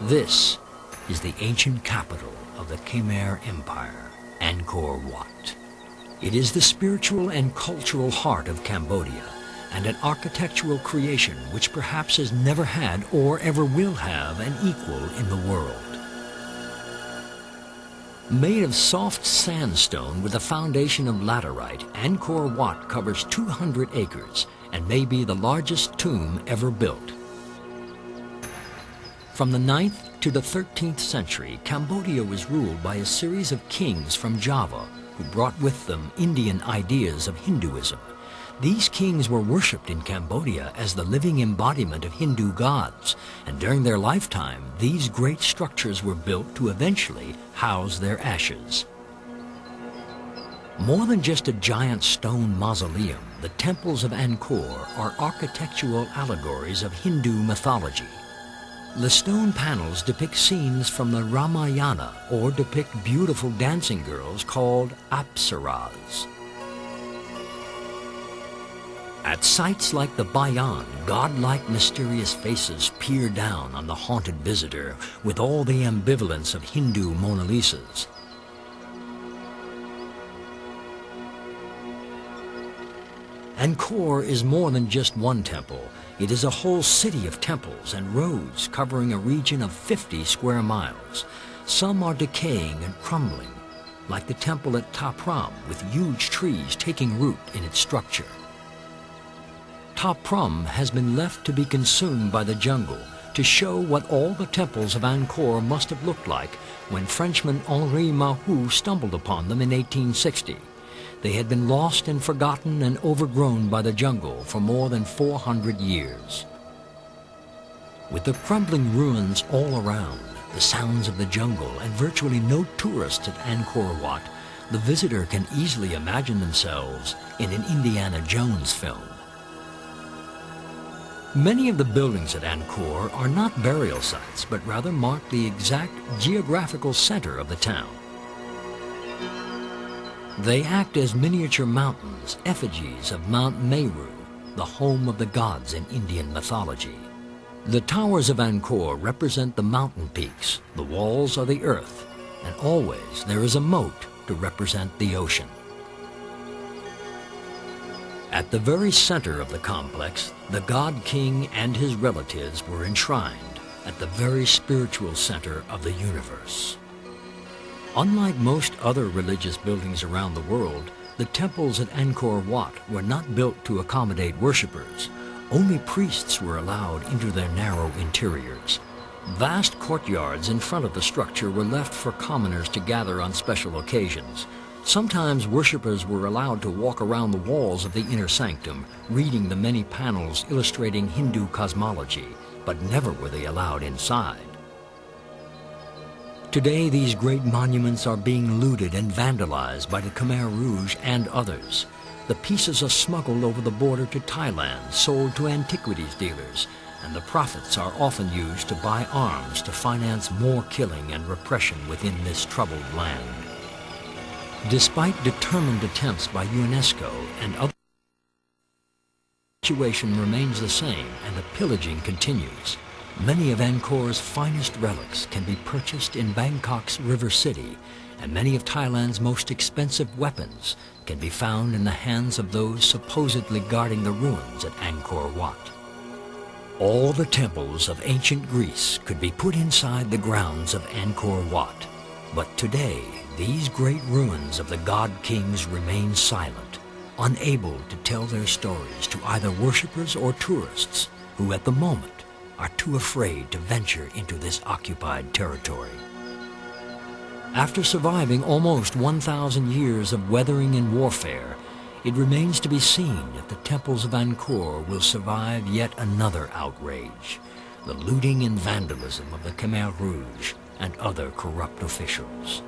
This is the ancient capital of the Khmer Empire, Angkor Wat. It is the spiritual and cultural heart of Cambodia, and an architectural creation which perhaps has never had or ever will have an equal in the world. Made of soft sandstone with a foundation of laterite, Angkor Wat covers 200 acres and may be the largest tomb ever built. From the 9th to the 13th century, Cambodia was ruled by a series of kings from Java who brought with them Indian ideas of Hinduism. These kings were worshipped in Cambodia as the living embodiment of Hindu gods, and during their lifetime, these great structures were built to eventually house their ashes. More than just a giant stone mausoleum, the temples of Angkor are architectural allegories of Hindu mythology. The stone panels depict scenes from the Ramayana or depict beautiful dancing girls called apsaras. At sites like the Bayan, godlike mysterious faces peer down on the haunted visitor with all the ambivalence of Hindu Mona Lisas. Angkor is more than just one temple. It is a whole city of temples and roads covering a region of 50 square miles. Some are decaying and crumbling, like the temple at Ta Prohm, with huge trees taking root in its structure. Ta Prohm has been left to be consumed by the jungle to show what all the temples of Angkor must have looked like when Frenchman Henri Mahou stumbled upon them in 1860. They had been lost and forgotten and overgrown by the jungle for more than 400 years. With the crumbling ruins all around, the sounds of the jungle, and virtually no tourists at Angkor Wat, the visitor can easily imagine themselves in an Indiana Jones film. Many of the buildings at Angkor are not burial sites, but rather mark the exact geographical center of the town. They act as miniature mountains, effigies of Mount Meru, the home of the gods in Indian mythology. The towers of Angkor represent the mountain peaks, the walls are the earth, and always there is a moat to represent the ocean. At the very center of the complex, the god king and his relatives were enshrined at the very spiritual center of the universe. Unlike most other religious buildings around the world, the temples at Angkor Wat were not built to accommodate worshippers. Only priests were allowed into their narrow interiors. Vast courtyards in front of the structure were left for commoners to gather on special occasions. Sometimes worshippers were allowed to walk around the walls of the inner sanctum, reading the many panels illustrating Hindu cosmology, but never were they allowed inside. Today, these great monuments are being looted and vandalized by the Khmer Rouge and others. The pieces are smuggled over the border to Thailand, sold to antiquities dealers, and the profits are often used to buy arms to finance more killing and repression within this troubled land. Despite determined attempts by UNESCO and others, the situation remains the same and the pillaging continues. Many of Angkor's finest relics can be purchased in Bangkok's River City, and many of Thailand's most expensive weapons can be found in the hands of those supposedly guarding the ruins at Angkor Wat. All the temples of ancient Greece could be put inside the grounds of Angkor Wat, but today these great ruins of the god kings remain silent, unable to tell their stories to either worshippers or tourists who at the moment are too afraid to venture into this occupied territory. After surviving almost 1,000 years of weathering and warfare, it remains to be seen if the temples of Angkor will survive yet another outrage, the looting and vandalism of the Khmer Rouge and other corrupt officials.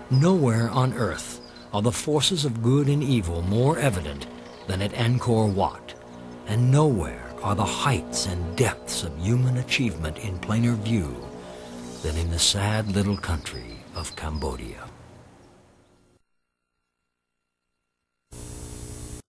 Nowhere on earth are the forces of good and evil more evident than at Angkor Wat, and nowhere are the heights and depths of human achievement in plainer view than in the sad little country of Cambodia.